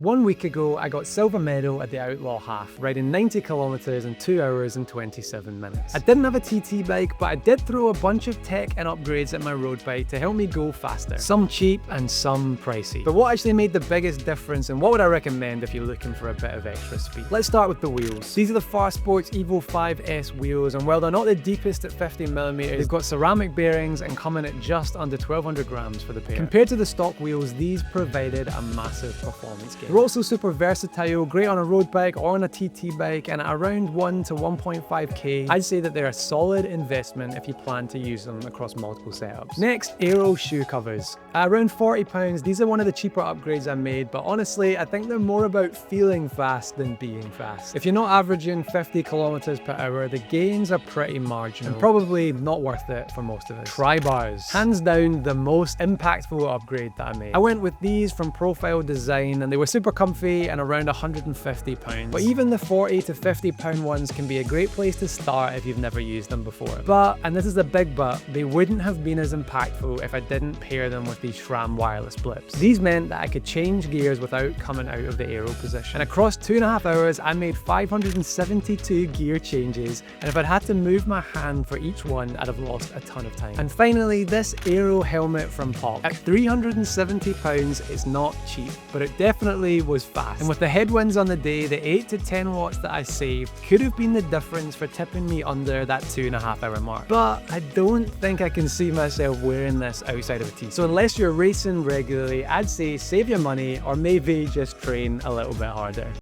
1 week ago, I got silver medal at the Outlaw Half, riding 90 kilometers in 2 hours and 27 minutes. I didn't have a TT bike, but I did throw a bunch of tech and upgrades at my road bike to help me go faster. Some cheap and some pricey. But what actually made the biggest difference, and what would I recommend if you're looking for a bit of extra speed? Let's start with the wheels. These are the Far Sports Evo 5S wheels, and while they're not the deepest at 50mm, they've got ceramic bearings and come in at just under 1200 grams for the pair. Compared to the stock wheels, these provided a massive performance gain. They're also super versatile, great on a road bike or on a TT bike, and at around 1 to 1.5k, I'd say that they're a solid investment if you plan to use them across multiple setups. Next, Aero shoe covers. At around £40, these are one of the cheaper upgrades I made, but honestly, I think they're more about feeling fast than being fast. If you're not averaging 50 kilometers per hour, the gains are pretty marginal, and probably not worth it for most of us. Tri-bars. Hands down, the most impactful upgrade that I made. I went with these from Profile Design, and they were super comfy and around £150. But even the £40 to £50 ones can be a great place to start if you've never used them before. But, and this is a big but, they wouldn't have been as impactful if I didn't pair them with these SRAM wireless blips. These meant that I could change gears without coming out of the Aero position. And across 2.5 hours, I made 572 gear changes, and if I'd had to move my hand for each one, I'd have lost a ton of time. And finally, this Aero helmet from Pop. At £370, it's not cheap, but it definitely was fast. And with the headwinds on the day, the 8 to 10 watts that I saved could have been the difference for tipping me under that 2.5 hour mark. But I don't think I can see myself wearing this outside of a TT. So unless you're racing regularly, I'd say save your money or maybe just train a little bit harder.